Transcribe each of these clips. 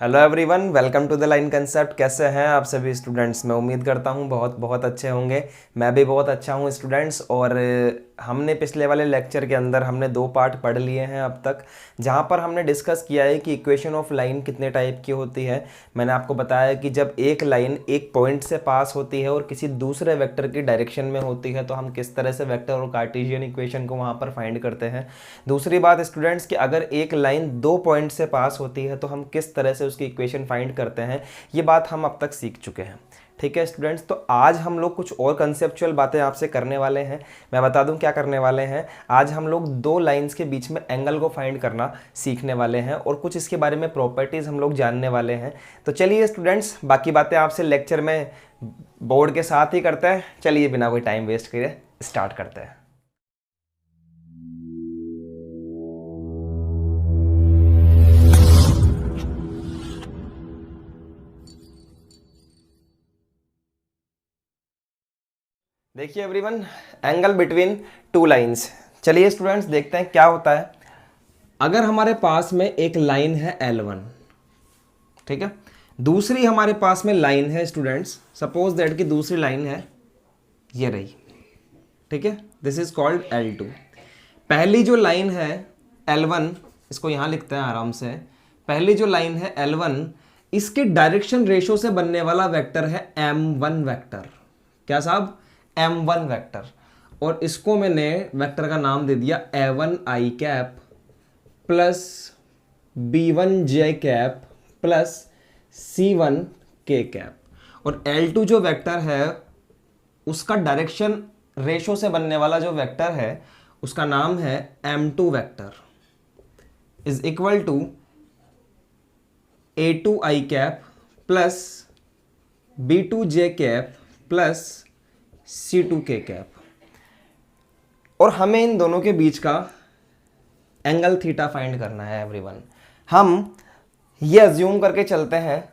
Hello everyone, welcome to the line concept. कैसे हैं आप सभी स्टूडेंट्स? मैं उम्मीद करता हूं बहुत बहुत अच्छे होंगे। मैं भी बहुत अच्छा हूं स्टूडेंट्स। और हमने पिछले वाले लेक्चर के अंदर हमने 2 पार्ट पढ़ लिए हैं अब तक, जहां पर हमने डिस्कस किया है कि इक्वेशन ऑफ लाइन कितने टाइप की होती है। मैंने आपको बताया कि जब एक लाइन एक पॉइंट से पास होती है और किसी दूसरे वेक्टर की डायरेक्शन में होती है तो हम किस तरह से वेक्टर और कार्टेशियन इक्वेशन को वहाँ पर फाइंड करते हैं। दूसरी बात स्टूडेंट्स कि अगर एक लाइन 2 पॉइंट से पास होती है तो हम किस तरह से उसकी इक्वेशन फाइंड करते हैं। ये बात हम अब तक सीख चुके हैं। ठीक है स्टूडेंट्स, तो आज हम लोग कुछ और कंसेप्चुअल बातें आपसे करने वाले हैं। मैं बता दूं क्या करने वाले हैं। आज हम लोग 2 लाइंस के बीच में एंगल को फाइंड करना सीखने वाले हैं और कुछ इसके बारे में प्रॉपर्टीज हम लोग जानने वाले हैं। तो चलिए स्टूडेंट्स, बाकी बातें आपसे लेक्चर में बोर्ड के साथ ही करते हैं। चलिए बिना कोई टाइम वेस्ट करे स्टार्ट करते हैं। देखिए एवरीवन, एंगल बिटवीन 2 लाइंस। चलिए स्टूडेंट्स देखते हैं क्या होता है। अगर हमारे पास में एक लाइन है L1, ठीक है, दूसरी हमारे पास में लाइन है स्टूडेंट्स, सपोज दैट कि दूसरी लाइन है ये रही, ठीक है, दिस इज कॉल्ड L2। पहली जो लाइन है L1, इसको यहां लिखते हैं आराम से। पहली जो लाइन है L1, इसके डायरेक्शन रेशो से बनने वाला वेक्टर है M1 वेक्टर। क्या साहब? M1 vector. और इसको मैंने वेक्टर का नाम दे दिया A1 cap plus B1 J cap plus C1 K cap. और L2 जो वेक्टर है उसका डायरेक्शन रेशो से बनने वाला जो वेक्टर है उसका नाम है M2 vector is equal to A2 cap plus B2 J cap plus C2 K cap. और हमें इन दोनों के बीच का एंगल थीटा फाइंड करना है एवरीवन। हम ये अज्यूम करके चलते हैं,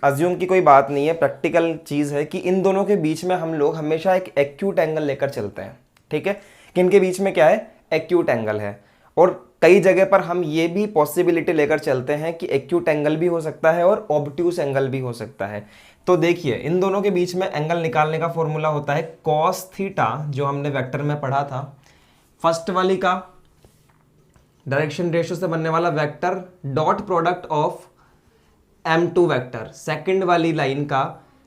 अज्यूम की कोई बात नहीं है, प्रैक्टिकल चीज़ है कि इन दोनों के बीच में हम लोग हमेशा एक एक्यूट एंगल लेकर चलते हैं। ठीक है, कि इनके बीच में क्या है? एक्यूट एंगल है। और कई जगह पर हम ये भी पॉसिबिलिटी लेकर चलते हैं कि एक्यूट एंगल भी हो सकता है और ऑब्ट्यूस एंगल भी हो सकता है। तो देखिए इन दोनों के बीच में एंगल निकालने का फॉर्मूला होता है कॉस थीटा, जो हमने वेक्टर में पढ़ा था। फर्स्ट वाली का डायरेक्शन रेशियो से बनने वाला vector dot product of M2 vector, second वाली लाइन का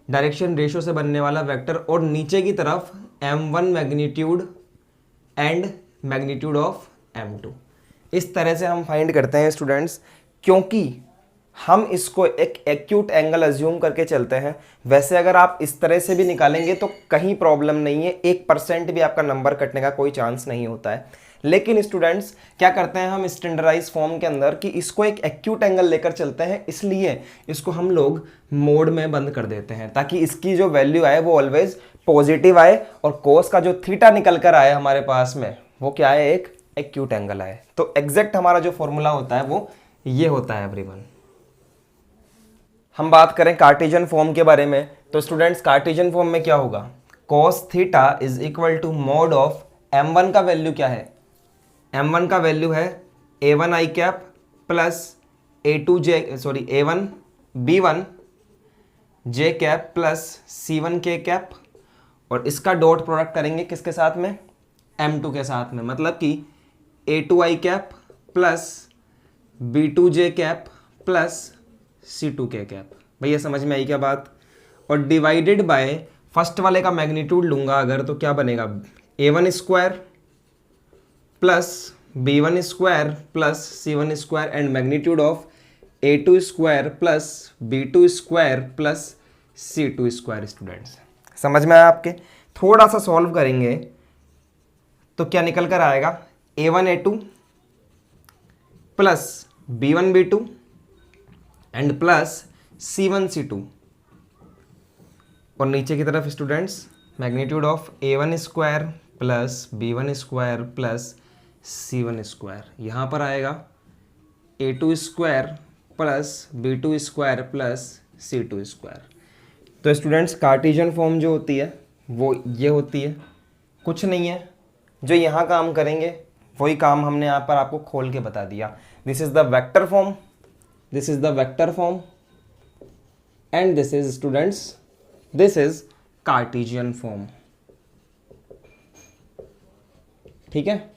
डायरेक्शन रेशियो से बनने वाला वेक्टर, और नीचे की तरफ M1 magnitude and magnitude of M2। इस तरह से हम फाइंड करते हैं स्टूडेंट्स, क्योंकि हम इसको एक एक्यूट एंगल अज्यूम करके चलते हैं। वैसे अगर आप इस तरह से भी निकालेंगे तो कहीं प्रॉब्लम नहीं है, 1% भी आपका नंबर कटने का कोई चांस नहीं होता है। लेकिन स्टूडेंट्स क्या करते हैं हम स्टैंडर्डाइज फॉर्म के अंदर कि इसको एक एक्यूट एंगल लेकर चलते हैं, इसलिए इसको हम लोग मोड में बंद कर देते हैं ताकि इसकी जो वैल्यू आए वो ऑलवेज पॉजिटिव आए और कोस का जो थीटा निकल कर आए हमारे पास में वो क्या है? एक एक्यूट एंगल आए। तो एग्जैक्ट हमारा जो फॉर्मूला होता है वो ये होता है एवरीवन। हम बात करें कार्टेशियन फॉर्म के बारे में, तो स्टूडेंट्स कार्टेशियन फॉर्म में क्या होगा? cos theta is equal to mod of M1 का वैल्यू क्या है? M1 का वैल्यू है A1 cap plus A1 B1 J cap plus C1 K cap, और इसका डॉट प्रोडक्ट करेंगे किसके साथ में? M2 के साथ में, मतलब कि A2 cap plus B2 J cap plus C2 K cap. भैया समझ में आई क्या बात? और डिवाइडेड बाय फर्स्ट वाले का मैग्नीट्यूड लूंगा अगर तो क्या बनेगा? A1 square plus B1 square plus C1 square and magnitude of A2 square plus B2 square plus C2 square. Students समझ में आया आपके? थोड़ा सा सॉल्व करेंगे तो क्या निकल कर आएगा? A1 A2 plus B1 B2 and plus C1 C2, और नीचे की तरफ students magnitude of A1 square plus B1 square plus C1 square. यहाँ पर आएगा A2 square plus B2 square plus C2 square. तो स्टूडेंट्स कार्टेशियन फॉर्म जो होती है वो ये होती है, कुछ नहीं है। जो यहाँ काम करेंगे वही काम हमने यहाँ पर आपको खोल के बता दिया। This is the vector form this is the vector form, and this is students, this is Cartesian form. ठीक है,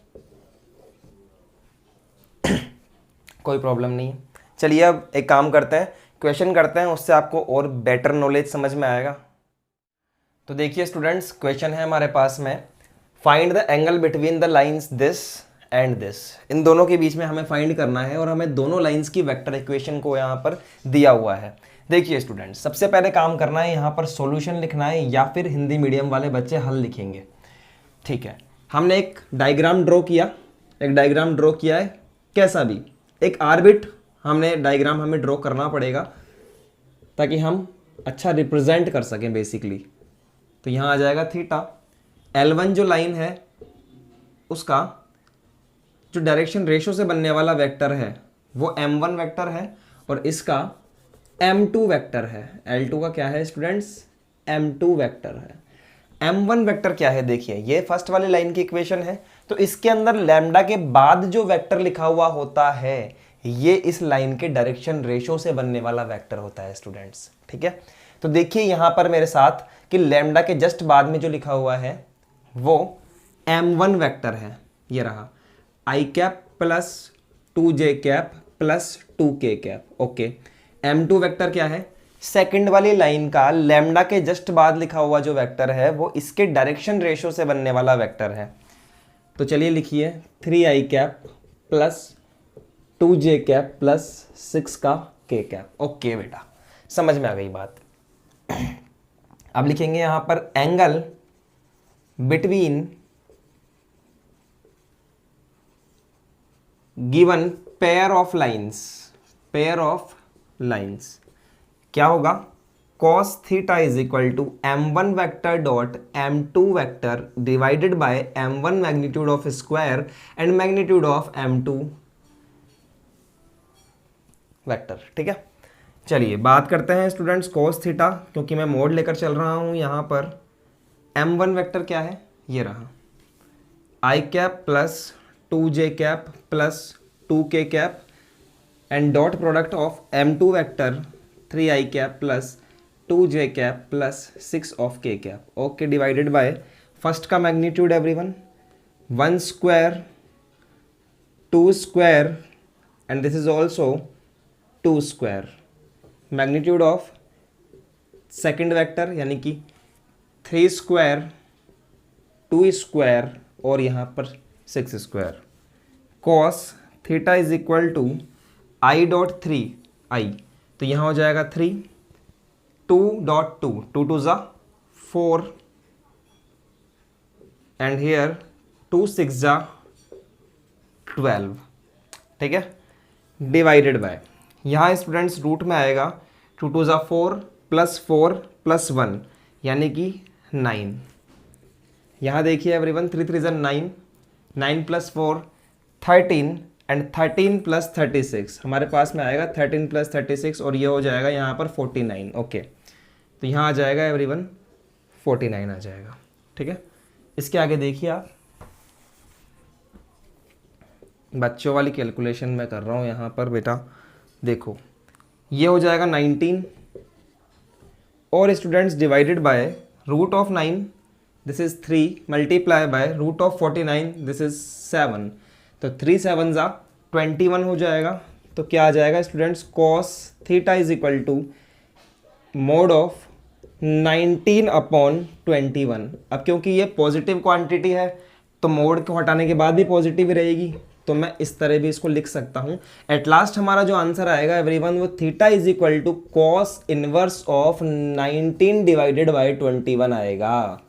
कोई प्रॉब्लम नहीं है। चलिए अब एक काम करते हैं, क्वेश्चन करते हैं, उससे आपको और बेटर नॉलेज समझ में आएगा। तो देखिए स्टूडेंट्स, क्वेश्चन है हमारे पास में, find the angle between the lines this and this. इन दोनों के बीच में हमें फाइंड करना है और हमें दोनों लाइंस की वेक्टर इक्वेशन को यहाँ पर दिया हुआ है। देखिए स्टूडेंट्स, सबसे पहले काम करना है, यहाँ पर सॉल्यूशन लिखना है, या फिर हिंदी मीडियम वाले बच्चे हल लिखेंगे। ठीक है, हमने एक डायग्राम ड्रॉ किया, है कैसा भी, एक आर्बिट हमने डायग्राम हमें ड्रॉ करना पड़ेगा ताकि हम अच्छा रिप्रेजेंट कर सकें बेसिकली। तो यहाँ आ जाएगा थीटा, L1 जो लाइन है उसका जो डायरेक्शन रेशो से बनने वाला वेक्टर है वो M1 वेक्टर है, और इसका M2 वेक्टर है। L2 का क्या है स्टूडेंट्स, M2 वेक्टर है। M1 वेक्टर क्या है, देखिए ये फर्स्ट वाली लाइन की इक्वेशन है, तो इसके अंदर लैम्डा के बाद जो वेक्टर लिखा हुआ होता है ये इस लाइन के डायरेक्शन रेशो से बनने वाला वेक्टर होता है स्टूडेंट्स। ठीक है, तो देखिए यहां पर मेरे साथ कि लैम्डा के जस्ट बाद में जो लिखा हुआ है वो M1 वेक्टर है, ये रहा, I cap plus 2j cap plus 2k cap. Okay, M2 vector क्या है, सेकंड वाली लाइन का लैम्डा के जस्ट बाद लिखा हुआ जो वेक्टर है वो इसके डायरेक्शन रेशो से बनने वाला वेक्टर है। तो चलिए लिखिए 3i cap plus 2j cap plus 6 का k कैप। ओके बेटा, समझ में आ गई बात। अब लिखेंगे यहां पर angle between given pair of lines क्या होगा, cos theta is equal to m1 vector dot m2 vector divided by m1 magnitude of square and magnitude of m2 vector. ठीक है, चलिए बात करते हैं स्टूडेंट्स cos थीटा, क्योंकि मैं मोड लेकर चल रहा हूं यहां पर। m1 वेक्टर क्या है, ये रहा, i cap plus 2j cap plus 2k cap and dot product of m2 vector 3i cap plus 2j cap plus 6 of k cap. Okay, divided by first का magnitude everyone 1 square 2 square and this is also 2 square, magnitude of second vector यानी कि 3 square 2 square और यहाँ पर 6 square. cos theta is equal to i dot 3i, तो यहाँ हो जाएगा 3 2 डॉट 2 2 टू ज़ा 4 एंड हियर 2 6 ज़ा 12। ठीक है, डिवाइडेड बाय, यहाँ स्टूडेंट्स रूट में आएगा 2 टू ज़ा 4 प्लस 1 यानी कि 9। यहाँ देखिए एवरीवन 3 3 ज़ा 9, 9 प्लस 4 13 एंड 13 प्लस 36 हमारे पास में आएगा 13 प्लस 36 और ये हो जाएगा यहाँ पर 49। ओके, तो यहाँ आ जाएगा एवरीवन 49 आ जाएगा। ठीक है, इसके आगे देखिए आप, बच्चों वाली कैलकुलेशन मैं कर रहा हूँ यहाँ पर बेटा। देखो ये हो जाएगा 19 और students divided by root of 9 this is 3 multiply by root of 49 this is 7, तो 3 7 ज़ा 21 हो जाएगा। तो क्या आ जाएगा students, cos theta is equal to mod of 19 upon 21। अब क्योंकि ये पॉजिटिव क्वांटिटी है तो मोड को हटाने के बाद भी पॉजिटिव रहेगी, तो मैं इस तरह भी इसको लिख सकता हूं। एट लास्ट हमारा जो आंसर आएगा एवरीवन वो theta is equal to cos inverse of 19 divided by 21 आएगा।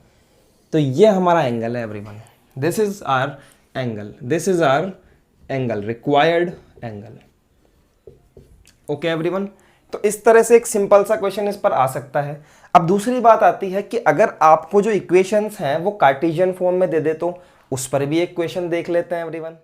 तो ये हमारा एंगल है everyone, this is our angle, this is our angle, required angle. Okay everyone, तो इस तरह से एक सिंपल सा क्वेश्चन इस पर आ सकता है। अब दूसरी बात आती है कि अगर आपको जो इक्वेशंस हैं वो कार्टेशियन फॉर्म में दे दे तो उस पर भी एक क्वेश्चन देख लेते हैं एवरीवन।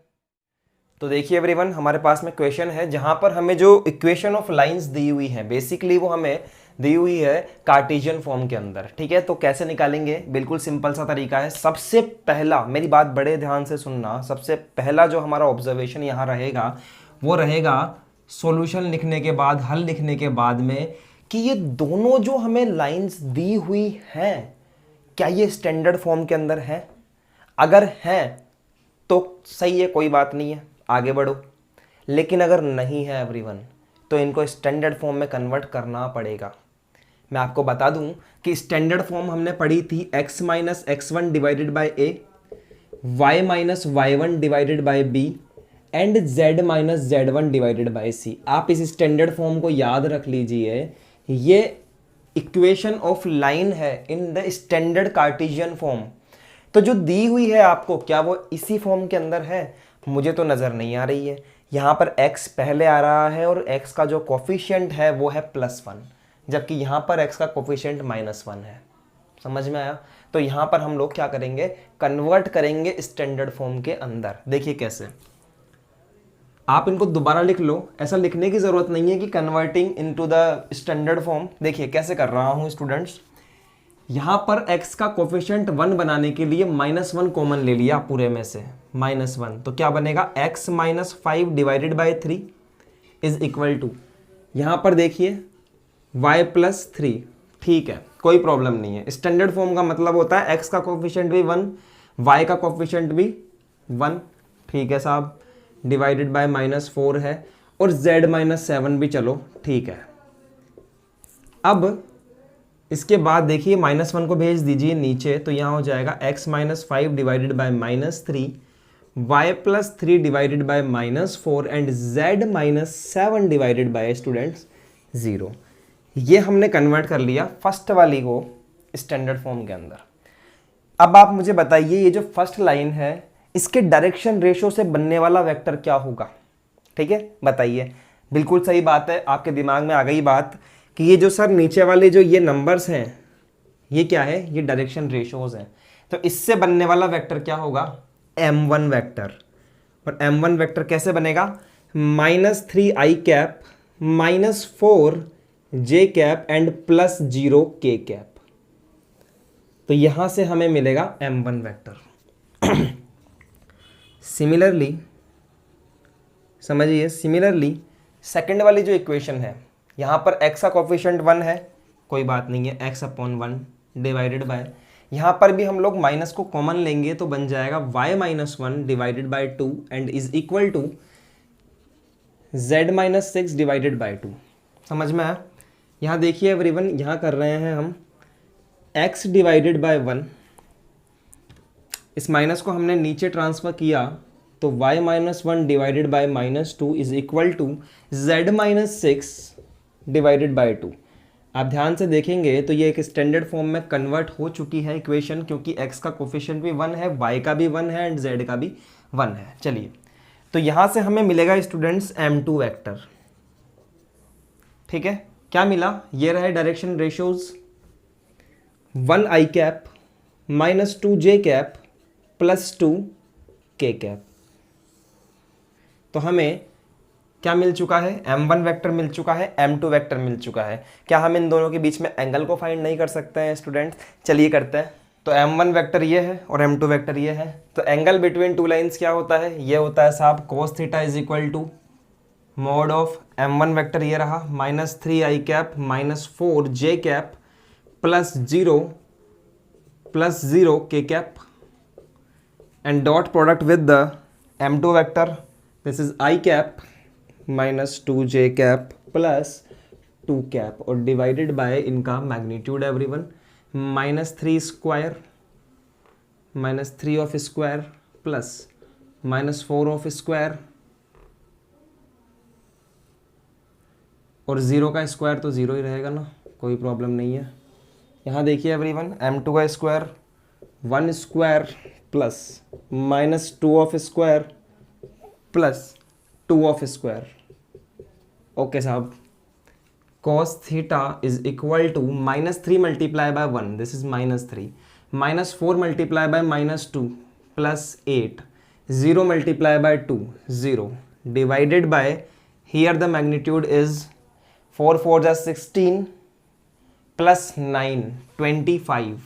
तो देखिए एवरीवन, हमारे पास में क्वेश्चन है जहां पर हमें जो इक्वेशन ऑफ लाइंस दी हुई है बेसिकली वो हमें दी हुई है कार्टेशियन फॉर्म के अंदर। ठीक है, तो कैसे निकालेंगे, बिल्कुल सिंपल सा तरीका है। सबसे पहला, मेरी बात बड़े ध्यान से सुनना, सबसे पहला जो हमारा ऑब्जर्वेशन यहाँ रहेगा वो रहेगा सॉल्यूशन लिखने के बाद, हल लिखने के बाद में, कि ये दोनों जो हमें लाइंस दी हुई हैं क्या ये स्टैंडर्ड फॉर्म के अंदर है? अगर हैं तो सही है, कोई बात नहीं है, आगे बढ़ो। लेकिन अगर नहीं है एवरीवन, तो इनको स्टैंडर्ड फॉर्म में कन्वर्ट करना पड़ेगा। मैं आपको बता दूं कि स्टैंडर्ड फॉर्म हमने पढ़ी थी x minus x1 divided by A, y minus y1 divided by B and z minus z1 divided by C. आप इस स्टैंडर्ड फॉर्म को याद रख लीजिए, ये इक्वेशन ऑफ लाइन है इन द स्टैंडर्ड कार्टेशियन फॉर्म। तो जो दी हुई है आपको, क्या वो इसी फॉर्म के अंदर है? मुझे तो नज़र नहीं आ रही है। यहाँ पर x पहले आ रहा है और x का जो कोफिशिएंट है वो है +1, जबकि यहाँ पर x का कोफिशिएंट -1 है। समझ में आया? तो यहाँ पर हम लोग क्या करेंगे, कन्वर्ट करेंगे स्टैंडर्ड फॉर्म के अंदर। देखिए कैसे, आप इनको दोबारा लिख लो, ऐसा लिखने की ज़रूरत नहीं है कि converting into the standard form. देखिए कैसे कर रहा हूँ स्टूडेंट्स, यहाँ पर x का कोफिशिएंट 1 बनाने के लिए -1 कॉमन ले लिया पूरे में से, -1, तो क्या बनेगा, x minus 5 divided by 3 is equal to, यहाँ पर देखिए y प्लस 3। ठीक है, कोई प्रॉब्लम नहीं है। स्टैंडर्ड फॉर्म का मतलब होता है x का कोफिशिएंट भी 1, y का कोफिशिएंट भी 1। ठीक है साहब, डिवाइडेड बाय -4 है, और z माइनस 7 भी, चलो ठीक है। अब इसके बाद देखिए -1 को भेज दीजिए नीचे, तो यहाँ हो जाएगा x minus 5 divided bye -3, y plus 3 divided by -4 and z minus 7 divided by students 0। ये हमने कन्वर्ट कर लिया फर्स्ट वाली को स्टैंडर्ड फॉर्म के अंदर। अब आप मुझे बताइए, ये जो फर्स्ट लाइन है इसके डायरेक्शन रेशो से बनने वाला वेक्टर क्या होगा? ठीक है, बताइए। बिल्कुल सही बात है, आपके दिमाग में आ गई बात कि ये जो सर नीचे वाले जो ये नंबर्स हैं, ये क्या है, ये डायरेक्शन रेशोज हैं। तो इससे बनने वाला वेक्टर क्या होगा, m1 वेक्टर। और m1 वेक्टर कैसे बनेगा, -3i cap -4j cap and +0 k cap. तो यहां से हमें मिलेगा m1 वेक्टर। सिमिलरली समझिए, सिमिलरली सेकंड वाली जो इक्वेशन है, यहाँ पर x का कोफिशिएंट 1 है, कोई बात नहीं है, x/1 डिवाइडेड बाय, यहाँ पर भी हम लोग माइनस को कॉमन लेंगे तो बन जाएगा y minus 1 divided by 2 and is equal to z minus 6 divided by 2। समझ में आया? यहाँ देखिए एवरीवन, यहाँ कर रहे हैं हम x डिवाइडेड बाय 1, इस माइनस को हमने नीचे ट्रांसफर किया तो y minus 1 divided by -2 is equal to z minus 6 divided by 2। आप ध्यान से देखेंगे तो ये एक स्टैंडर्ड फॉर्म में कन्वर्ट हो चुकी है इक्वेशन, क्योंकि x का कोफिशिएंट भी 1 है, y का भी 1 है एंड z का भी 1 है। चलिए, तो यहाँ से हमें मिलेगा स्टूडेंट्स m2 वेक्टर। ठीक है, क्या मिला, ये रहे direction ratios, 1i cap -2j cap +2 k cap. तो हमें क्या मिल चुका है, m1 वेक्टर मिल चुका है, m2 वेक्टर मिल चुका है। क्या हम इन दोनों के बीच में एंगल को फाइंड नहीं कर सकते हैं स्टूडेंट्स? चलिए करते हैं। तो m1 वेक्टर ये है और m2 वेक्टर ये है, तो एंगल बिटवीन टू लाइंस क्या होता है, ये होता है साहब cos theta is equal to mod of m1 vector ये रहा -3i cap -4j cap +0 k cap and dot product with the m2 vector, this is i cap -2j cap +2 cap और डिवाइडेड बाय इनका magnitude everyone, -3 square -3 of square plus -4 of square और 0 का square तो 0 ही रहेगा ना, कोई problem नहीं है। यहाँ देखिए एवरीवन, m2 का square 1 square plus -2 of square plus 2 of square. Okay साहब, cos theta is equal to -3 multiply by 1, this is -3, -4 multiply by -2 +8, 0 multiply by 2 0 divided by, here the magnitude is 4 4 जा 16 plus 9 25,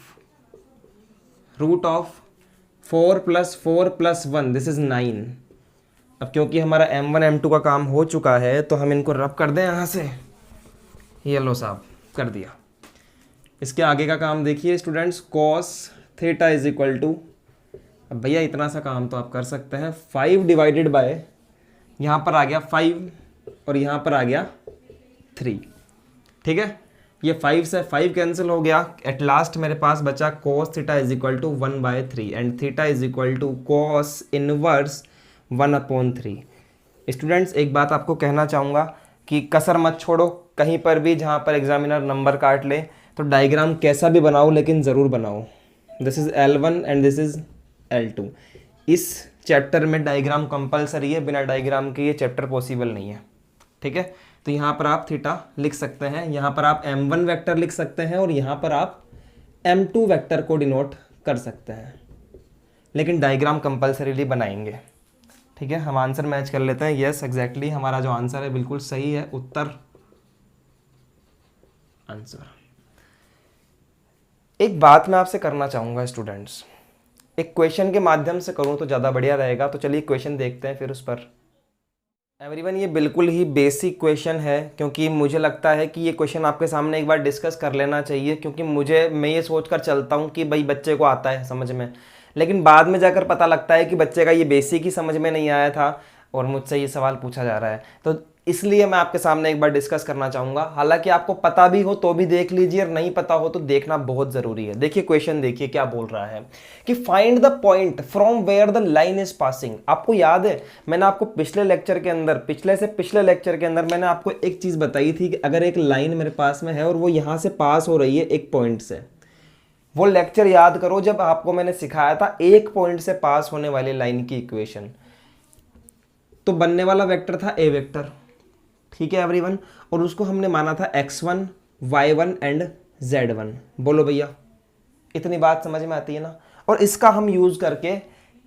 root of 4 + 4 + 1, this is 9, अब क्योंकि हमारा m1 m2 का काम हो चुका है तो हम इनको रब कर दें यहाँ से। ये लो साहब, कर दिया। इसके आगे का काम देखिए students, cos theta is equal to, अब भैया इतना सा काम तो आप कर सकते हैं, 5 डिवाइडेड बाय, यहाँ पर आ गया 5 और यहाँ पर आ गया 3, ठीक है। ये 5 से 5 कैंसिल हो गया, एट लास्ट मेरे पास बचा cos theta is equal to 1/3 and theta is equal to cos inverse 1/3। Students एक बात आपको कहना चाहूँगा कि कसर मत छोड़ो, कहीं पर भी जहाँ पर एग्जामिनर नंबर काट ले तो डायग्राम कैसा भी बनाओ लेकिन ज़रूर बनाओ। This is L1 and this is L2। इस चैप्टर में डायग्राम कंपलसरी है, बिना डायग्राम के ये चैप्टर पॉसिबल नहीं है, ठीक है। तो यहाँ पर आप थीटा लिख सकते हैं, यहाँ पर आप m1 वेक्टर लिख सकते हैं और यहाँ पर आप m2 वेक्टर को डिनोट कर सकते हैं, लेकिन डायग्राम कंपलसरीली बनाएंगे, ठीक है। हम आंसर मैच कर लेते हैं। यस एग्जैक्टली हमारा जो आंसर है बिल्कुल सही है, उत्तर आंसर। एक बात मैं आपसे करना चाहूँगा स्टूडेंट्स, एक क्वेश्चन के माध्यम से करूँ तो ज़्यादा बढ़िया रहेगा। तो चलिए क्वेश्चन देखते हैं फिर उस पर। एवरीवन ये बिल्कुल ही बेसिक क्वेश्चन है, क्योंकि मुझे लगता है कि ये क्वेश्चन आपके सामने एक बार डिस्कस कर लेना चाहिए, क्योंकि मैं ये सोच कर चलता हूँ कि भाई बच्चे को आता है समझ में, लेकिन बाद में जाकर पता लगता है कि बच्चे का ये बेसिक ही समझ में नहीं आया था और मुझसे ये सवाल पूछा जा रहा है। तो इसलिए मैं आपके सामने एक बार डिस्कस करना चाहूँगा। हालांकि आपको पता भी हो तो भी देख लीजिए और नहीं पता हो तो देखना बहुत ज़रूरी है। देखिए क्वेश्चन देखिए क्या बोल रहा है कि find the point from where the line is passing. आपको याद है मैंने आपको पिछले लेक्चर के अंदर, पिछले लेक्चर के अंदर मैंने आपको एक चीज़ बताई थी कि अगर एक लाइन मेरे पास में है और वो यहाँ से पास हो रही है एक पॉइंट से, वो लेक्चर याद करो जब आपको मैंने सिखाया था एक पॉइंट से पास होने वाली लाइन की इक्वेशन, तो बनने वाला वेक्टर था ए वेक्टर, ठीक है एवरीवन, और उसको हमने माना था x1, y1 एंड z1। बोलो भैया इतनी बात समझ में आती है ना। और इसका हम यूज करके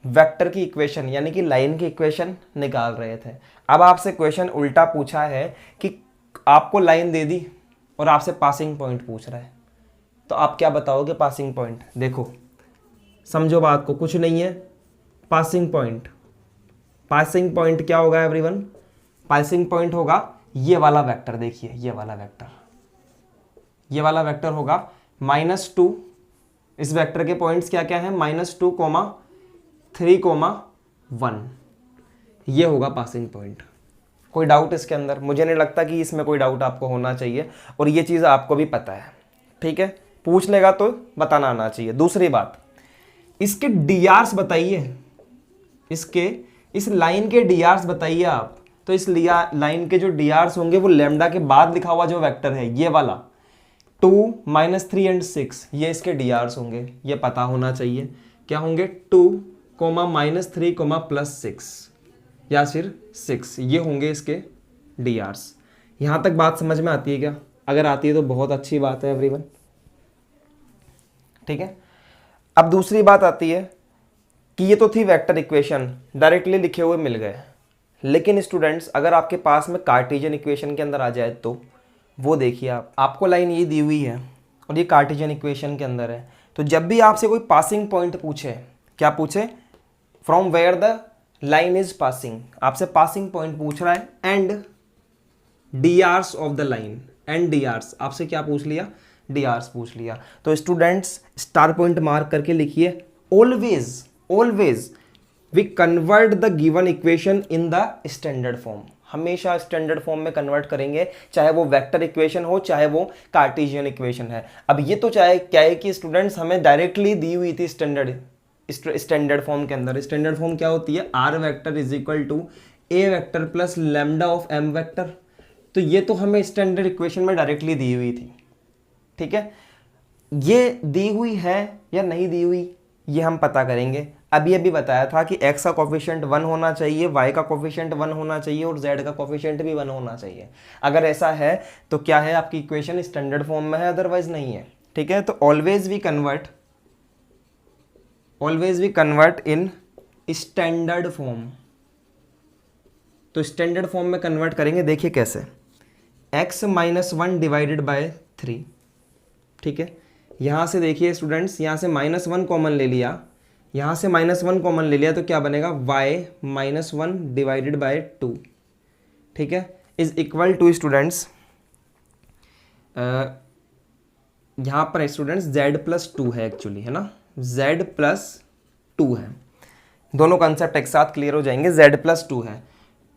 वेक्टर की इक्वेशन यानी कि लाइन की इक्वेशन निकाल रहे थे। अब आपसे क्वेश्चन उल्टा पूछा है कि आपको लाइन दे दी और आपसे पासिंग पॉइंट पूछ रहा है, तो आप क्या बताओगे पासिंग पॉइंट? देखो समझो बात को, कुछ नहीं है। पासिंग पॉइंट क्या होगा एवरीवन? पासिंग पॉइंट होगा ये वाला वेक्टर, देखिए ये वाला वेक्टर होगा -2। इस वेक्टर के पॉइंट्स क्या क्या है? -2, 3, 1। ये होगा पासिंग पॉइंट। कोई डाउट इसके अंदर? मुझे नहीं लगता कि इसमें कोई डाउट आपको होना चाहिए और ये चीज़ आपको भी पता है, ठीक है। पूछ लेगा तो बताना आना चाहिए। दूसरी बात, इसके डीआर्स बताइए, इस लाइन के डीआर्स बताइए आप। तो इस लाइन के जो डीआर्स होंगे वो लैम्डा के बाद लिखा हुआ जो वेक्टर है ये वाला 2, -3 एंड 6, ये इसके डीआर्स होंगे। ये पता होना चाहिए क्या होंगे? 2, -3, +6 या फिर 6, ये होंगे इसके डीआर्स। यहां तक बात समझ में आती है क्या? अगर आती है तो बहुत अच्छी बात है एवरीवन, ठीक है। अब दूसरी बात आती है कि ये तो थी वेक्टर इक्वेशन, डायरेक्टली लिखे हुए मिल गए, लेकिन स्टूडेंट्स अगर आपके पास में कार्टेशियन इक्वेशन के अंदर आ जाए तो वो देखिए आपको लाइन ये दी हुई है और ये कार्टेशियन इक्वेशन के अंदर है। तो जब भी आपसे कोई पासिंग पॉइंट पूछे, क्या पूछे? From where the line is passing, आपसे पासिंग पॉइंट पूछ रहा है and DRs of the line, and DRs आपसे क्या पूछ लिया? डीआर्स पूछ लिया। तो स्टूडेंट्स स्टार पॉइंट मार्क करके लिखिए, always we convert the given equation in the standard form. हमेशा स्टैंडर्ड फॉर्म में कन्वर्ट करेंगे, चाहे वो वेक्टर इक्वेशन हो चाहे वो कार्टेशियन इक्वेशन है। अब ये तो चाहे क्या है कि स्टूडेंट्स हमें डायरेक्टली दी हुई थी स्टैंडर्ड फॉर्म के अंदर। स्टैंडर्ड फॉर्म क्या होती है? R vector is equal to a vector plus lambda of m vector. तो ये तो हमें स्टैंडर्ड इक्वेशन में डायरेक्टली दी हुई थी, ठीक है। ये दी हुई है या नहीं दी हुई ये हम पता करेंगे। अभी बताया था कि x का कोफिशिएंट 1 होना चाहिए, y का कोफिशिएंट 1 होना चाहिए और z का कोफिशिएंट भी 1 होना चाहिए। अगर ऐसा है तो क्या है, आपकी इक्वेशन स्टैंडर्ड फॉर्म में है, अदरवाइज नहीं है, ठीक है। तो always we convert in standard form. तो स्टैंडर्ड फॉर्म में कन्वर्ट करेंगे, देखिए कैसे, x -1 डिवाइडेड बाय 3, ठीक है। यहाँ से देखिए स्टूडेंट्स, यहाँ से -1 कॉमन ले लिया यहाँ से -1 कॉमन ले लिया तो क्या बनेगा, y -1 डिवाइडेड बाय 2, ठीक है, इज इक्वल टू स्टूडेंट्स, यहाँ पर स्टूडेंट्स z+2 है एक्चुअली, है ना, z+2 है, दोनों कंसेप्ट एक साथ क्लियर हो जाएंगे, z+2 है।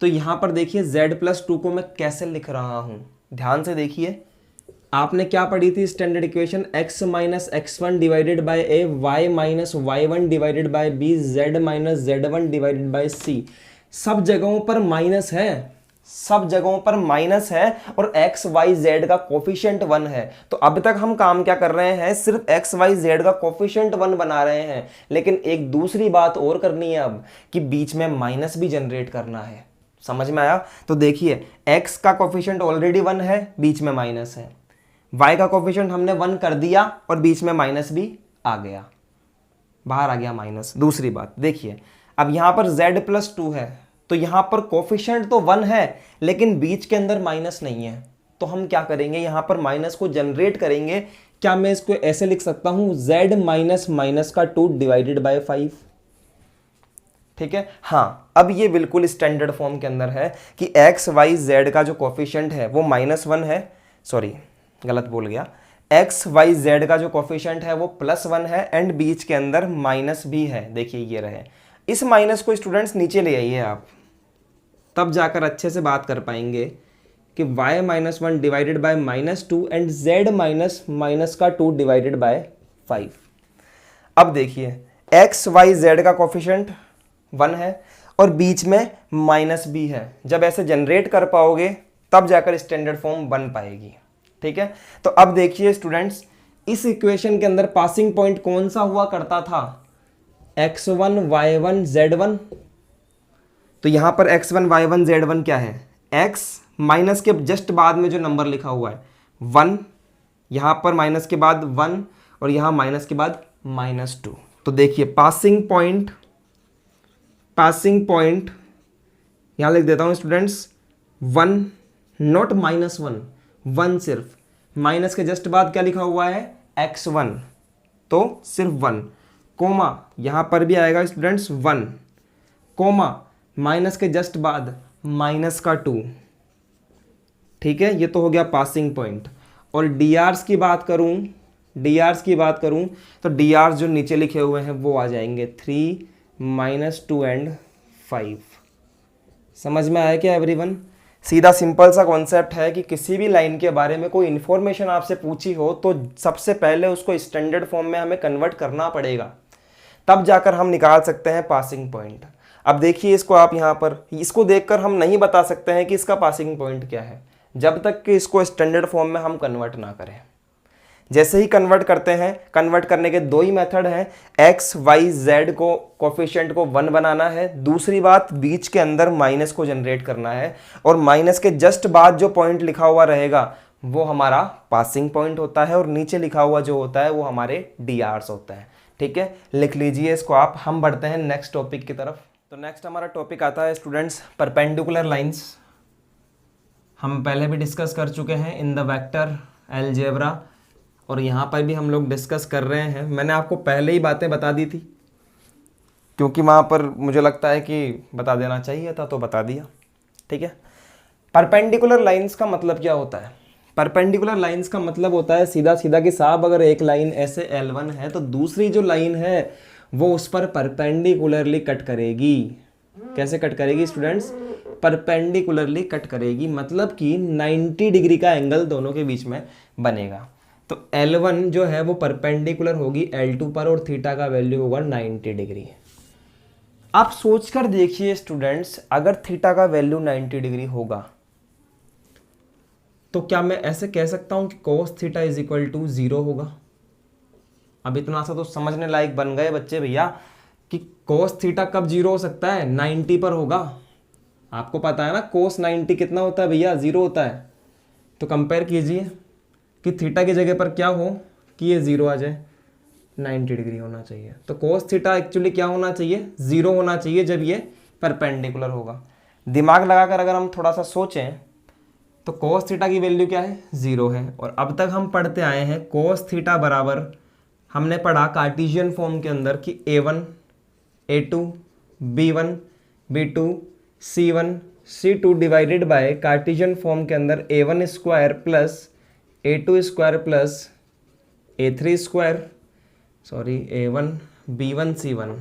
तो यहाँ पर देखिए z+2 को मैं कैसे लिख रहा हूँ, ध्यान से देखिए, आपने क्या पढ़ी थी standard equation, x minus x1 divided by a, y minus y1 divided by b, z minus z1 divided by c। सब जगहों पर माइनस है, सब जगहों पर माइनस है, और x y z का कोफिशिएंट 1 है। तो अब तक हम काम क्या कर रहे हैं, सिर्फ x y z का कोफिशिएंट 1 बना रहे हैं, लेकिन एक दूसरी बात और करनी है अब, कि बीच में माइनस भी जनरेट करना है। समझ में आया? तो देखिए x का कोफिशिएंट ऑलरेडी 1 है, बीच में माइनस है, y का कोफिशिएंट हमने 1 कर दिया और बीच में माइनस भी आ गया, बाहर आ गया माइनस। दूसरी बात देखिए, अब यहां पर z+2 है, तो यहां पर कोफिशिएंट तो 1 है लेकिन बीच के अंदर माइनस नहीं है, तो हम क्या करेंगे, यहां पर माइनस को जनरेट करेंगे। क्या मैं इसको ऐसे लिख सकता हूं, z माइनस माइनस का 2 डिवाइडेड बाय 5, ठीक है। हाँ, अब ये बिल्कुल स्टैंडर्ड फॉर्म के अंदर है कि x y z का जो कोफिशिएंट है वो -1 है, सॉरी गलत बोल गया, x y z का जो कोफिशिएंट है वो +1 है, एंड बीच के अंदर माइनस भी है। देखिए ये रहे, इस माइनस को स्टूडेंट्स नीचे ले आइए आप, तब जाकर अच्छे से बात कर पाएंगे कि y minus 1 divided by -2 and z minus minus का 2 डिवाइडेड बाय 5। अब देखिए x y z का कोफिशिएंट 1 है और बीच में माइनस भी है, जब ऐसे जनरेट कर पाओगे तब जाकर स्टैंडर्ड फॉर्म बन पाएगी, ठीक है। तो अब देखिए स्टूडेंट्स, इस इक्वेशन के अंदर पासिंग पॉइंट कौन सा हुआ करता था, x1 y1 z1। तो यहां पर x1 y1 z1 क्या है, x माइनस के जस्ट बाद में जो नंबर लिखा हुआ है 1, यहां पर माइनस के बाद 1 और यहां माइनस के बाद -2। तो देखिए पासिंग पॉइंट यहां लिख देता हूं स्टूडेंट्स 1, नॉट -1, 1 सिर्फ, माइनस के जस्ट बाद क्या लिखा हुआ है x1, तो सिर्फ 1, कोमा यहां पर भी आएगा स्टूडेंट्स 1, कोमा माइनस के जस्ट बाद -2, ठीक है। ये तो हो गया पासिंग पॉइंट। और drs की बात करूं तो drs जो नीचे लिखे हुए हैं वो आ जाएंगे 3, -2 एंड 5। समझ में आया क्या एवरीवन? सीधा सिंपल सा कॉन्सेप्ट है कि किसी भी लाइन के बारे में कोई इन्फॉर्मेशन आपसे पूछी हो तो सबसे पहले उसको स्टैंडर्ड फॉर्म में हमें कन्वर्ट करना पड़ेगा, तब जाकर हम निकाल सकते हैं पासिंग पॉइंट। अब देखिए इसको आप यहाँ पर, इसको देखकर हम नहीं बता सकते हैं कि इसका पासिंग पॉइंट क्या है जब तक कि इसको स्टैंडर्ड फॉर्म में हम कन्वर्ट ना करें। जैसे ही कन्वर्ट करते हैं, कन्वर्ट करने के 2 ही मेथड हैं, x y z को कोफिशिएंट को 1 बनाना है, दूसरी बात बीच के अंदर माइनस को जनरेट करना है, और माइनस के जस्ट बाद जो पॉइंट लिखा हुआ रहेगा वो हमारा पासिंग पॉइंट होता है, और नीचे लिखा हुआ जो होता है वो हमारे DRs होता है, ठीक है। लिख लीजिए इसको आप। हम बढ़ते हैं नेक्स्ट टॉपिक की तरफ। तो नेक्स्ट हमारा टॉपिक आता है स्टूडेंट्स परपेंडिकुलर लाइंस। हम पहले भी डिस्कस कर चुके हैं इन द वेक्टर अलजेब्रा, और यहाँ पर भी हम लोग डिस्कस कर रहे हैं। मैंने आपको पहले ही बातें बता दी थी, क्योंकि वहाँ पर मुझे लगता है कि बता देना चाहिए था, तो बता दिया, ठीक है। परपेंडिकुलर लाइंस का मतलब क्या होता है? परपेंडिकुलर लाइंस का मतलब होता है सीधा सीधा कि साहब अगर एक लाइन ऐसे L1 है तो दूसरी जो लाइन है वो उस पर परपेंडिकुलरली कट करेगी। कैसे कट करेगी स्टूडेंट्स? परपेंडिकुलरली कट करेगी, मतलब कि 90 डिग्री का एंगल दोनों के बीच में बनेगा। तो L1 जो है वो परपेंडिकुलर होगी L2 पर, और थीटा का वैल्यू होगा 90 डिग्री। आप सोचकर देखिए स्टूडेंट्स, अगर थीटा का वैल्यू 90 डिग्री होगा तो क्या मैं ऐसे कह सकता हूं कि cos theta is equal to 0 होगा? अब इतना सा तो समझने लायक बन गए बच्चे भैया कि cos थीटा कब 0 हो सकता है? 90 पर होगा। आपको पता है ना cos 90 कितना होता है भैया? 0 होता है। तो कंपेयर कीजिए कि थीटा की जगह पर क्या हो कि ये 0 आ जाए, 90 डिग्री होना चाहिए। तो cos थीटा एक्चुअली क्या होना चाहिए? 0 होना चाहिए जब ये परपेंडिकुलर होगा। दिमाग लगाकर अगर हम थोड़ा सा सोचें तो cos थीटा की वैल्यू क्या है? 0 है। और अब तक हम पढ़ते आए हैं cos थीटा बराबर, हमने पढ़ा कार्टेशियन फॉर्म के अंदर कि a1 A2 B1 B2 C1 C2 divided by Cartesian form के अंदर A1 square plus A2 square plus A3 square, sorry A1 B1 C1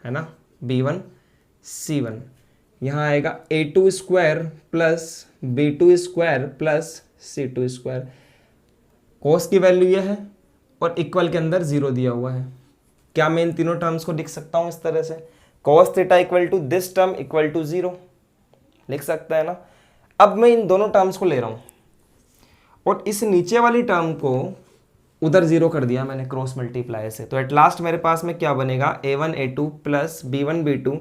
है ना, B1 C1, यहाँ आएगा A2 square plus B2 square plus C2 square. Cos की value यह है और इक्वल के अंदर जीरो दिया हुआ है। क्या मैं इन तीनों टर्म्स को लिख सकता हूं इस तरह से, cos theta equal to this term equal to zero, लिख सकता है ना। अब मैं इन दोनों टर्म्स को ले रहा हूं और इस नीचे वाली टर्म को उधर जीरो कर दिया मैंने क्रॉस मल्टीप्लाई से, तो एट लास्ट मेरे पास में क्या बनेगा, A1 A2 plus B1 B2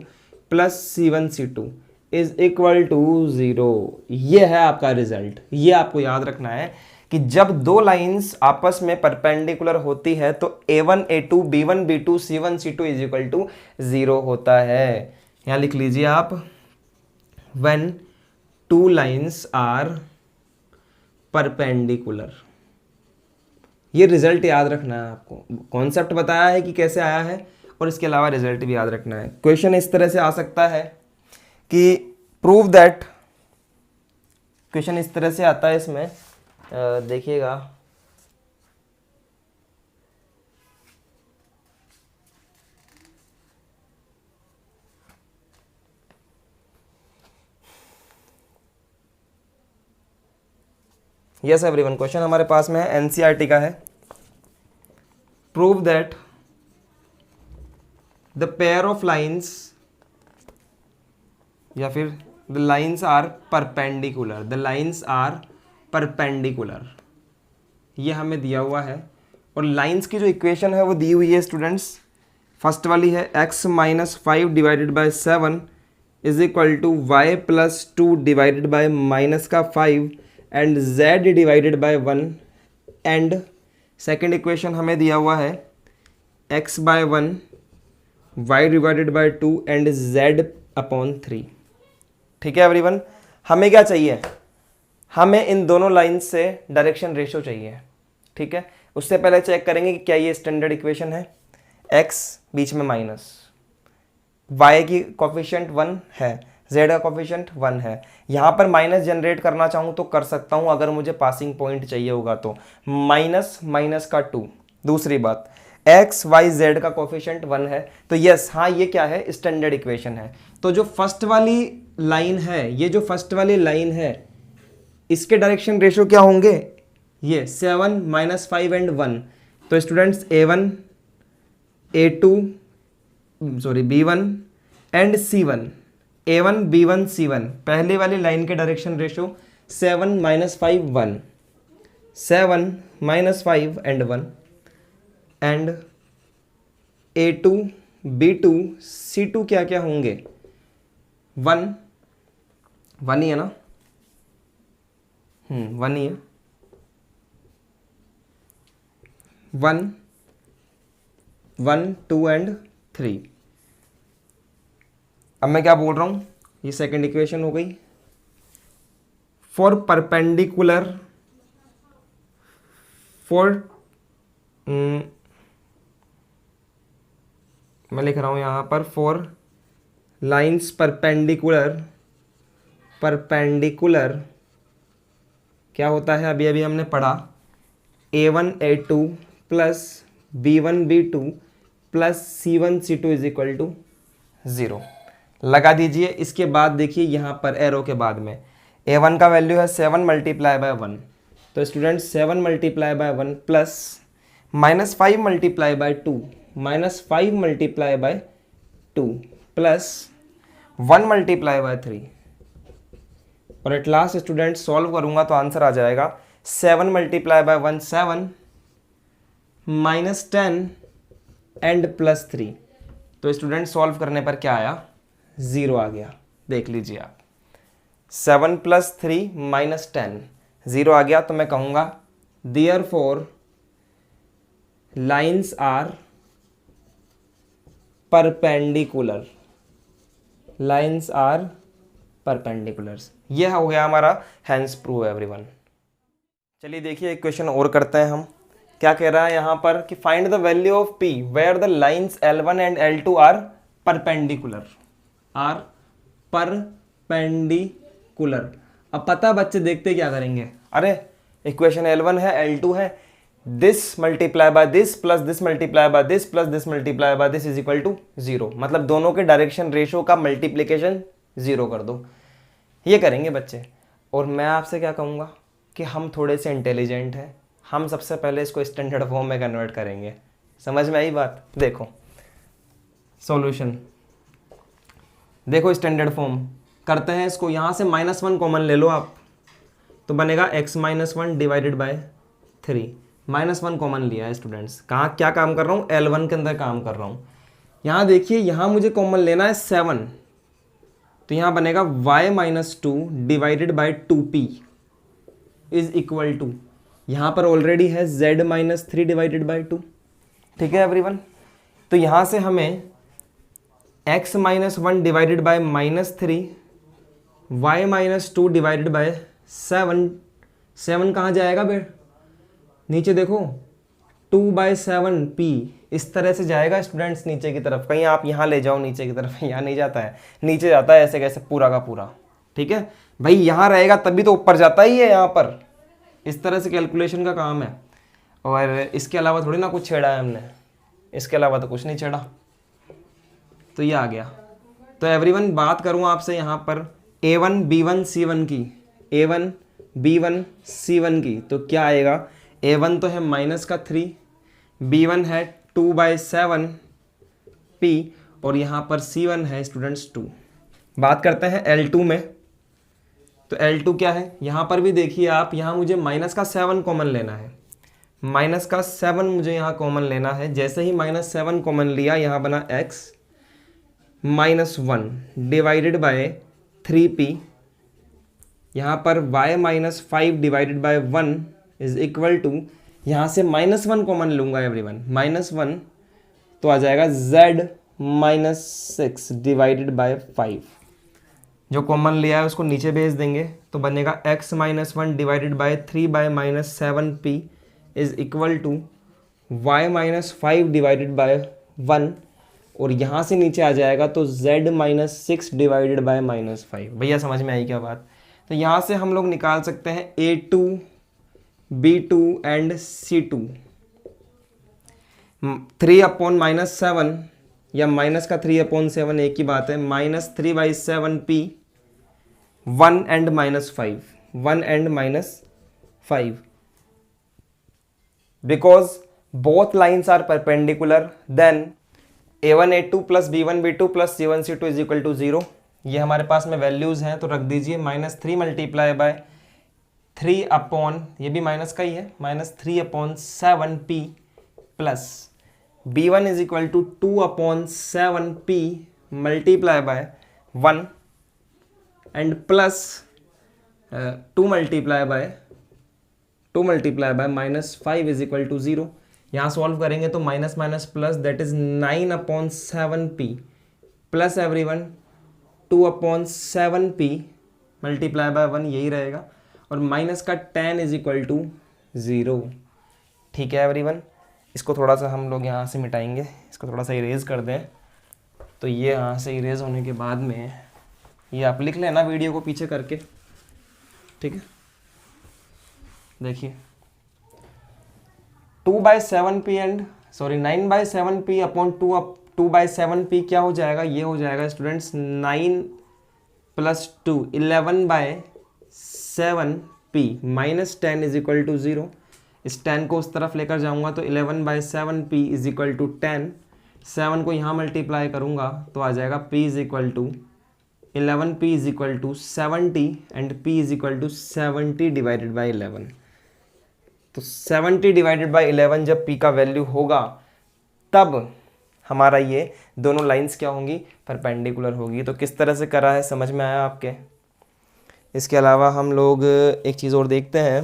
plus C1 C2 is equal to zero. ये है आपका रिजल्ट। ये आपको याद रखना है कि जब दो लाइंस आपस में परपेंडिकुलर होती है तो A1 A2 B1 B2 C1 C2 is equal to zero होता है। यहां लिख लीजिए आप, when two lines are perpendicular. ये रिजल्ट याद रखना है आपको। कॉन्सेप्ट बताया है कि कैसे आया है और इसके अलावा रिजल्ट भी याद रखना है। क्वेश्चन इस तरह से आ सकता है कि प्रूव दैट, क्वेश्चन इस तरह से आता है इसमें, देखिएगा, यस एवरीवन, क्वेश्चन हमारे पास में है, एनसीईआरटी का है। Prove that the pair of lines, या फिर the lines are perpendicular, the lines are perpendicular, ये हमें दिया हुआ है। और लाइंस की जो इक्वेशन है वो दी हुई है स्टूडेंट्स। फर्स्ट वाली है x minus 5 divided by 7 is equal to y plus 2 divided by minus का 5 and z divided by 1, and second equation हमें दिया हुआ है x by 1 y divided by 2 and z upon 3। ठीक है एवरीवन, हमें क्या चाहिए, हमें इन दोनों लाइंस से डायरेक्शन रेशो चाहिए। ठीक है, उससे पहले चेक करेंगे कि क्या ये स्टैंडर्ड इक्वेशन है। x बीच में माइनस, y की कोफिशिएंट 1 है, z का कोफिशिएंट 1 है। यहाँ पर माइनस जनरेट करना चाहूँ तो कर सकता हूँ अगर मुझे पासिंग पॉइंट चाहिए होगा तो, माइनस माइनस का 2। दूसरी बात, x y z का कोफिशिएंट 1 है, तो यस, हाँ ये क्या है, स्टैंडर्ड इक्वेशन है। तो जो फर्स्ट वाली लाइन है, ये जो फर्स्ट वाली लाइन है, इसके डायरेक्शन रेशियो क्या होंगे, ये 7 माइनस 5 एंड 1। तो students A1 A2 sorry B1 and C1, A1 B1 C1, पहले वाली लाइन के direction ratio 7 minus 5 1, 7 minus 5 and 1, and A2 B2 C2 क्या क्या होंगे, 1 1 ही है ना, 1 ही है, 1 1 2 एंड 3। अब मैं क्या बोल रहा हूं, ये सेकंड इक्वेशन हो गई। फॉर परपेंडिकुलर, फॉर मैं लिख रहा हूं यहां पर, फॉर लाइंस परपेंडिकुलर, परपेंडिकुलर क्या होता है, अभी अभी हमने पढ़ा, A1 A2 plus B1 B2 plus C1 C2 is equal to 0 लगा दीजिए। इसके बाद देखिए यहाँ पर एरो के बाद में A1 का वैल्यू है 7 मल्टीप्लाई बाय 1, तो student 7 multiply by 1 plus minus 5 multiply by 2, minus 5 multiply by 2 plus 1 multiply by 3, और एट लास्ट स्टूडेंट सॉल्व करूंगा तो आंसर आ जाएगा 7 multiply by 1 7 minus 10 and plus 3। तो स्टूडेंट सॉल्व करने पर क्या आया, 0 आ गया। देख लीजिए आप, 7 प्लस 3 माइनस 10, 0 आ गया। तो मैं कहूंगा therefore lines are perpendicular, lines are perpendiculars. यह हो गया हमारा हैंस प्रूव एवरीवन। चलिए देखिए एक क्वेश्चन और करते हैं हम। क्या कह रहा है यहाँ पर कि find the value of P where the lines L1 and L2 are perpendicular, are perpendicular. अब पता बच्चे देखते क्या करेंगे, अरे इक्वेशन L1 है L2 है, this multiply by this plus this multiply by this plus this multiply by this is equal to 0, मतलब दोनों के डायरेक्शन रेशो का मल्टीप्लिकेशन 0 कर दो, ये करेंगे बच्चे। और मैं आपसे क्या कहूँगा कि हम थोड़े से इंटेलिजेंट हैं, हम सबसे पहले इसको स्टैंडर्ड फॉर्म में कन्वर्ट करेंगे। समझ में आई बात? देखो सॉल्यूशन, देखो स्टैंडर्ड फॉर्म करते हैं इसको, यहाँ से -1 कॉमन ले लो आप, तो बनेगा x-1 डिवाइडेड बाय 3। -1 कॉमन लिया है स्टूडेंट्स, कहाँ क्या काम कर रहा हूँ, L1 के अंदर काम कर रहा हूँ। यहाँ देखिए, यहाँ मुझे कॉमन लेना है 7, तो यहाँ बनेगा y-2 divided by 2p is equal to, यहाँ पर ऑलरेडी है z-3 डिवाइडेड बाय 2। ठीक है एवरीवन, तो यहाँ से हमें x-1 divided bye -3, y-2 divided by 7, 7 कहाँ जाएगा बे, नीचे देखो 2/7p, इस तरह से जाएगा स्टूडेंट्स नीचे की तरफ। कहीं आप यहाँ ले जाओ नीचे की तरफ, यहाँ नहीं जाता है, नीचे जाता है ऐसे कैसे पूरा का पूरा। ठीक है भाई, यहाँ रहेगा तभी तो ऊपर जाता ही है, यहाँ पर इस तरह से कैलकुलेशन का काम है। और इसके अलावा थोड़ी ना कुछ छेड़ा है हमने, इसके अलावा तो कुछ नहीं छेड़ा, तो ये आ गया। तो एवरीवन बात करूँ आपसे यहाँ पर a1 b1 c1 की, a1 b1 c1 की, तो क्या आएगा, a1 तो है -3, b1 है 2/7p और यहाँ पर c1 है स्टूडेंट्स 2। बात करते हैं L2 में, तो L2 क्या है, यहाँ पर भी देखिए आप, यहाँ मुझे -7 कॉमन लेना है, -7 मुझे यहाँ कॉमन लेना है। जैसे ही -7 कॉमन लिया, यहाँ बना x-1 डिवाइडेड बाय 3p, यहाँ पर y-5 divided by 1 is equal to, यहाँ से -1 कॉमन लूँगा एवरीवन, -1 तो आ जाएगा z-6 डिवाइडेड बाय 5, जो कॉमन लिया है उसको नीचे भेज देंगे, तो बनेगा x-1 divided by 3/-7p is equal to y-5 divided by 1, और यहाँ से नीचे आ जाएगा तो z-6 डिवाइडेड बाय -5। भैया समझ में आई क्या बात? तो यहाँ से हम लोग निकाल सकते हैं a2 b2 एंड c2। 3/-7 या -3/7 एक ही बात है, -3/7p 1 and -5, 1 and -5, because both lines are perpendicular, then a1 a2 plus b1 b2 plus c1 c2 is equal to 0। ये हमारे पास में वैल्यूज हैं, तो रख दीजिए -3 मल्टीप्लाई बाय 3 अपॉन, ये भी माइनस का ही है, -3/7p plus b1 is equal to 2/7p multiply by 1 and plus 2 multiply by -5 is equal to 0। यहाँ सॉल्व करेंगे तो minus minus plus, that is 9/7p plus everyone 2/7p multiply by 1, यही रहेगा, और माइनस का tan इज इक्वल टू 0। ठीक है everyone, इसको थोड़ा सा हम लोग यहाँ से मिटाएंगे, इसको थोड़ा सा इरेज कर दें, तो ये यहाँ से इरेज होने के बाद में ये आप लिख लेना वीडियो को पीछे करके। ठीक है, देखिए 2/7p and 9/7p upon 2/7p क्या हो जाएगा, ये हो जाएगा students 9 + 2 11/7p minus 10 is equal to 0। इस 10 को उस तरफ लेकर जाऊंगा तो 11/7p इज इक्वल टू 10, 7 को यहाँ मल्टीप्लाई करूंगा तो आ जाएगा p is equal to 11p is equal to 70 and p is equal to 70 divided by 11। तो 70 डिवाइडेड बाई 11 जब p का वैल्यू होगा तब हमारा ये दोनों लाइंस क्या होंगी, परपेंडिकुलर होगी। तो किस तरह से करा है समझ में आया आपके? इसके अलावा हम लोग एक चीज़ और देखते हैं,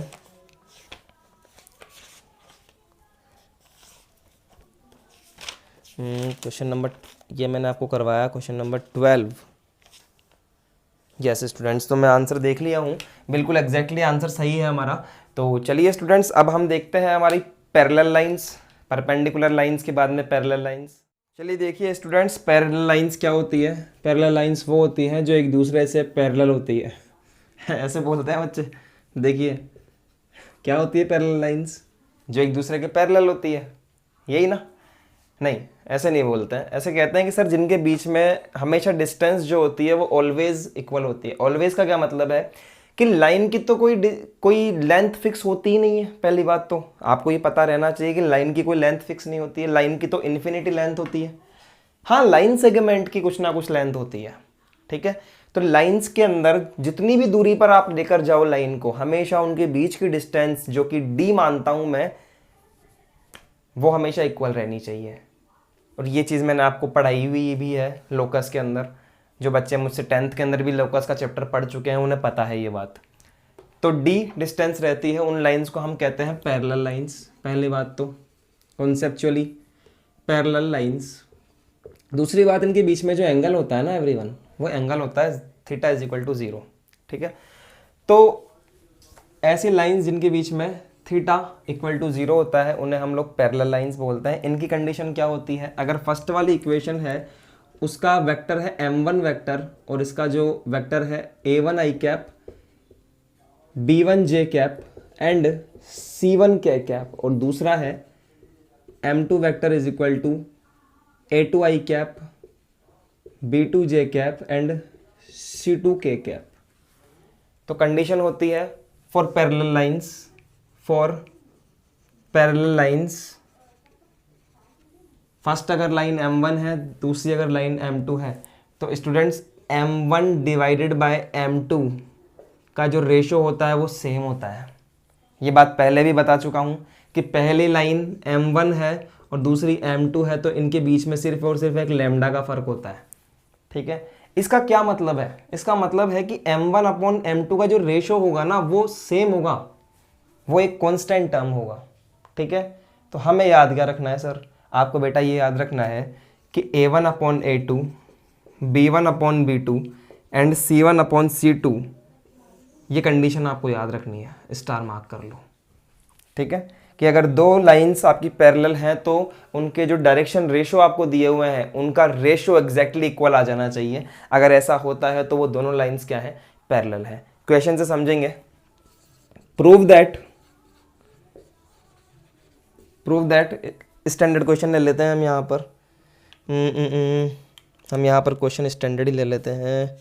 क्वेश्चन नंबर, ये मैंने आपको करवाया क्वेश्चन नंबर 12। यस स्टूडेंट्स, तो मैं आंसर देख लिया हूँ, बिल्कुल एग्जैक्टली आंसर सही है हमारा। तो चलिए स्टूडेंट्स, अब हम देखते हैं हमारी पैरेलल लाइंस, परपेंडिकुलर लाइंस के बाद में पैरेलल लाइंस। चलिए देखिए स्टूडेंट्स, पैरेलल लाइंस क्या होती है? पैरेलल लाइंस वो होती हैं जो एक दूसरे से पैरेलल होती है ऐसे बोलते हैं बच्चे। देखिए क्या होती है पैरेलल लाइंस? जो एक दूसरे के पैरेलल होती है, यही ना? नहीं, ऐसे नहीं बोलते हैं। ऐसे कहते हैं कि सर जिनके बीच में हमेशा डिस्टेंस जो होती है वो ऑलवेज इक्वल होती है। ऑलवेज का क्या मतलब है कि लाइन की तो कोई लेंथ फिक्स होती ही नहीं है। पहली बात तो आपको ये पता रहना चाहिए कि लाइन की कोई लेंथ फिक्स नहीं होती है। लाइन की तो इन्फिनिटी लेंथ होती है। हाँ, लाइन सेगमेंट की कुछ ना कुछ लेंथ होती है, ठीक है। तो लाइंस के अंदर जितनी भी दूरी पर आप लेकर जाओ लाइन को, हमेशा उनके बीच की डिस्टेंस जो कि d मानता हूं मैं, वो हमेशा इक्वल रहनी चाहिए। और ये चीज़ मैंने आपको पढ़ाई हुई भी है लोकस के अंदर। जो बच्चे मुझसे 10th के अंदर भी लोकस का चैप्टर पढ़ चुके हैं उन्हें पता है ये बात। तो d डिस्टेंस रहती है, उन लाइंस को हम कहते हैं पैरेलल लाइंस। पहली बात तो कॉन्सेप्चुअली पैरेलल लाइंस। दूसरी बात, इनके बीच में जो एंगल होता है ना एवरीवन, वो एंगल होता है थीटा इज इक्वल टू 0, ठीक है। तो ऐसी लाइंस जिनके बीच में थीटा इक्वल टू 0 होता है उन्हें हम लोग पैरेलल लाइंस बोलते हैं। इनकी कंडीशन क्या होती है? अगर फर्स्ट वाली इक्वेशन है उसका वेक्टर है m1 वेक्टर और इसका जो वेक्टर है a1 i cap, b1 j cap and c1 k cap, और दूसरा है m2 vector is equal to a2 i cap, b2 j cap and c2 k cap. तो कंडीशन होती है फॉर पैरेलल लाइंस, फर्स्ट अगर line m1 है, दूसरी अगर लाइन m2 है, तो students m1 divided by m2 का जो रेशो होता है वो सेम होता है। ये बात पहले भी बता चुका हूँ कि पहली लाइन m1 है और दूसरी m2 है, तो इनके बीच में सिर्फ और सिर्फ एक लैम्डा का फर्क होता है, ठीक है। इसका क्या मतलब है? इसका मतलब है कि m1 अपॉन m2 का जो रेशो होगा ना वो सेम होगा, वो एक कांस्टेंट टर्म होगा, ठीक है। तो हमें याद क्या रखना है सर? आपको बेटा ये याद रखना है कि a1 upon a2, b1 upon b2 and c1 upon c2, ये कंडीशन आपको याद रखनी है, स्टार मार्क कर लो, ठीक है। कि अगर दो लाइंस आपकी पैरेलल हैं तो उनके जो डायरेक्शन रेशो आपको दिए हुए हैं उनका रेशो एग्जैक्टली इक्वल आ जाना चाहिए। अगर ऐसा होता है तो वो दोनों लाइंस क्या है? पैरेलल है। क्वेश्चन से समझेंगे। प्रूव दैट स्टैंडर्ड क्वेश्चन ले लेते हैं हम यहाँ पर। हम यहाँ पर क्वेश्चन स्टैंडर्ड ही ले लेते हैं।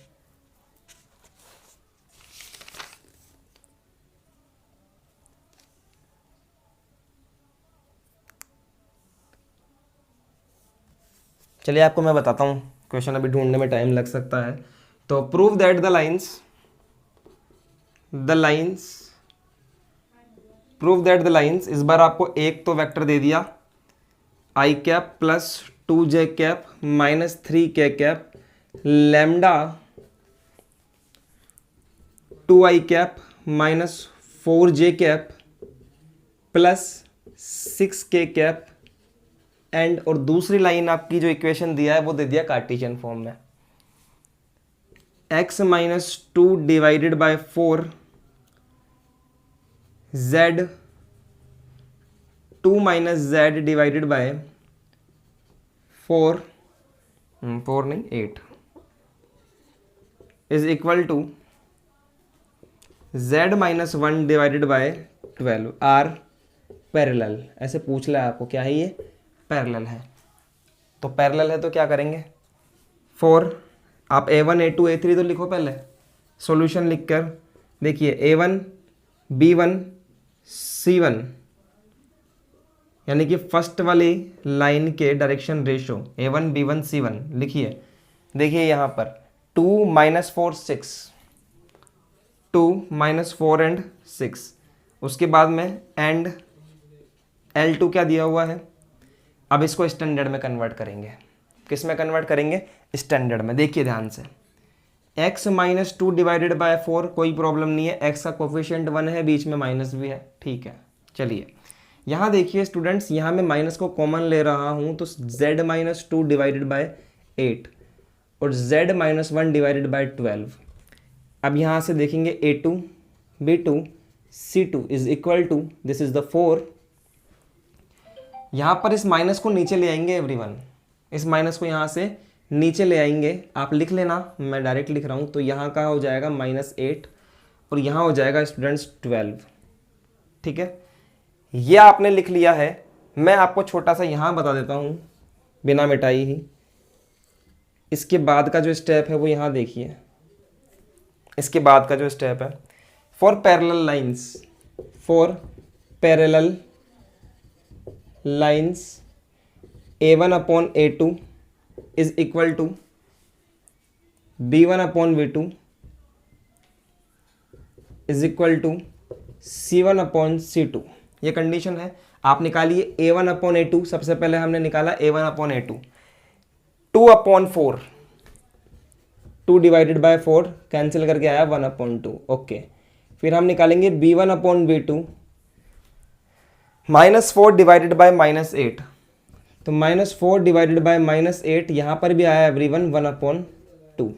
चलिए आपको मैं बताता हूँ, क्वेश्चन अभी ढूंढने में टाइम लग सकता है। तो प्रूव दैट द लाइंस इस बार आपको एक तो वेक्टर दे दिया i cap plus 2j cap minus 3k cap lambda 2i cap minus 4j cap plus 6k cap and, और दूसरी लाइन आपकी जो इक्वेशन दिया है वो दे दिया कार्टेशियन फॉर्म में, x minus 2 divided by 4 z 2 minus z divided by 4 8 is equal to z minus 1 divided by 12 are parallel. ऐसे पूछ लिया आपको क्या है, ये पैरेलल है। तो पैरेलल है तो क्या करेंगे? 4 आप a1 a2 a3 तो लिखो पहले, सॉल्यूशन लिखकर देखिए a1 b1 c1 यानी कि फर्स्ट वाली लाइन के direction ratio a1 b1 c1 लिखिए। देखिए यहाँ पर 2 माइनस 4 6, 2 माइनस 4 एंड 6, उसके बाद में एंड L2 क्या दिया हुआ है। अब इसको स्टैंडर्ड में कन्वर्ट करेंगे। किस में कन्वर्ट करेंगे? स्टैंडर्ड में। देखिए ध्यान से, x माइनस 2 डिवाइडेड बाय 4 कोई प्रॉब्लम नहीं है, x का कोफिशिएंट 1 है, बीच में माइनस भी है, ठीक है। चलिए यहाँ देखिए स्टूडेंट्स, यहाँ मैं माइनस को कॉमन ले रहा हूँ तो z माइनस 2 डिवाइडेड बाय 8 और z माइनस 1 डिवाइडेड बाय 12। अब यहाँ से देखेंगे a2 b2 c2 is equal to, this is the 4। यहाँ पर इस माइनस को नीचे ले आएंगे एवरीवन, इस माइनस को यहाँ से नीचे ले आएंगे, आप लिख लेना, मैं डायरेक्ट लिख रहा हूँ। तो यहाँ का हो जाएगा -8 और यहाँ हो जाएगा स्टूडेंट्स 12। ठीक है, ये आपने लिख लिया है। मैं आपको छोटा सा यहाँ बता देता हूँ बिना मिटाई ही। इसके बाद का जो स्टेप है वो यहाँ देखिए। इसके बाद का जो स्टेप है, for parallel lines A1/A2 is equal to B1/V2 is equal to C1/C2। ये कंडीशन है। आप निकालिए A1/A2। सबसे पहले हमने निकाला A1/A2, 2/4, 2 डिवाइडेड बाय 4 कैंसिल करके आया 1/2। ओके, फिर हम निकालेंगे B1/B2, -4 डिवाइडेड बाय -8। तो -4 डिवाइडेड बाय -8 यहाँ पर भी आया एवरीवन 1/2।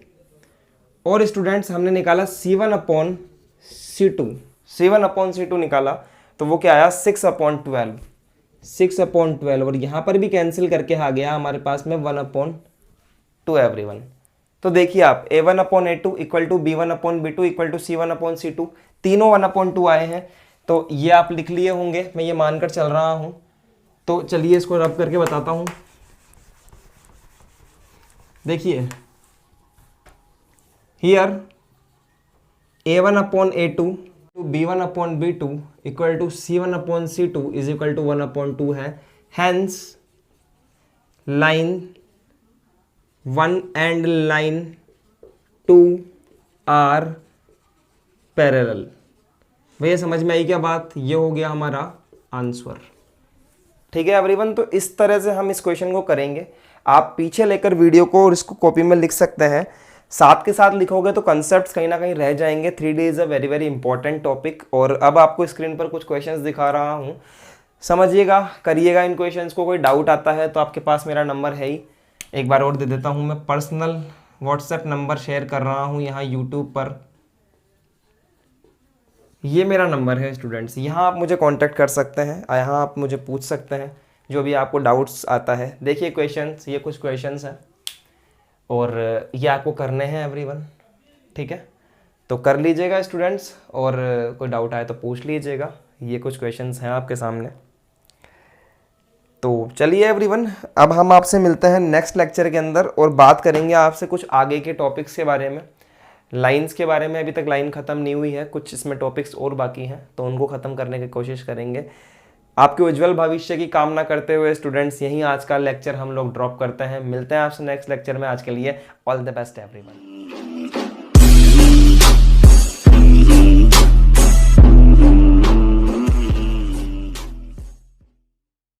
और स्टूडेंट्स हमने निकाला C1/C2 निकाला, तो वो क्या आया 6/12 और यहाँ पर भी कैंसिल करके आ गया हमारे पास में 1/2 एवरीवन। तो देखिए आप A1/A2 equal to B1/B2 equal to C1/C2, तीनों 1/2 आए हैं। तो ये आप लिख लिए होंगे, मैं ये मानकर चल रहा हूँ। तो चलिए इसको रब करके बताता हूँ। देखिए here A1/A2 B1/B2 equal to C1/C2 is equal to 1/2 है। Hence line 1 and line 2 are parallel. भैया समझ में आई क्या बात? ये हो गया हमारा आंसर। ठीक है एवरीवन, तो इस तरह से हम इस क्वेश्चन को करेंगे। आप पीछे लेकर वीडियो को और इसको कॉपी में लिख सकते हैं। साथ के साथ लिखोगे तो कंसेप्ट्स कहीं ना कहीं रह जाएंगे। 3D is a very very important topic. और अब आपको स्क्रीन पर कुछ क्वेश्चंस दिखा रहा हूँ, समझिएगा, करिएगा इन क्वेश्चंस को। कोई डाउट आता है तो आपके पास मेरा नंबर है ही, एक बार और दे देता हूँ। मैं पर्सनल व्हाट्सएप नंबर शेयर कर रहा हूँ यहाँ यूट्यूब पर। ये मेरा नंबर है स्टूडेंट्स, यहाँ आप मुझे कांटेक्ट कर सकते हैं, यहाँ आप मुझे पूछ सकते हैं जो भी आपको डाउट्स आता है। देखिए क्वेश्चंस, ये कुछ क्वेश्चंस हैं और ये आपको करने हैं एवरीवन। ठीक है, तो कर लीजिएगा स्टूडेंट्स, और कोई डाउट आए तो पूछ लीजिएगा। ये कुछ क्वेश्चंस हैं आपके सामने। तो चलिए एवरीवन, अब हम आपसे मिलते हैं नेक्स्ट लेक्चर के अंदर और बात करेंगे आपसे कुछ आगे के टॉपिक्स के बारे में। लाइंस के बारे में अभी तक लाइन ख़त्म नहीं हुई है, कुछ इसमें टॉपिक्स और बाकी हैं, तो उनको ख़त्म करने की कोशिश करेंगे। आपके उज्जवल भविष्य की कामना करते हुए स्टूडेंट्स यहीं आज का लेक्चर हम लोग ड्रॉप करते हैं। मिलते हैं आपसे नेक्स्ट लेक्चर में। आज के लिए ऑल द बेस्ट एवरीवन।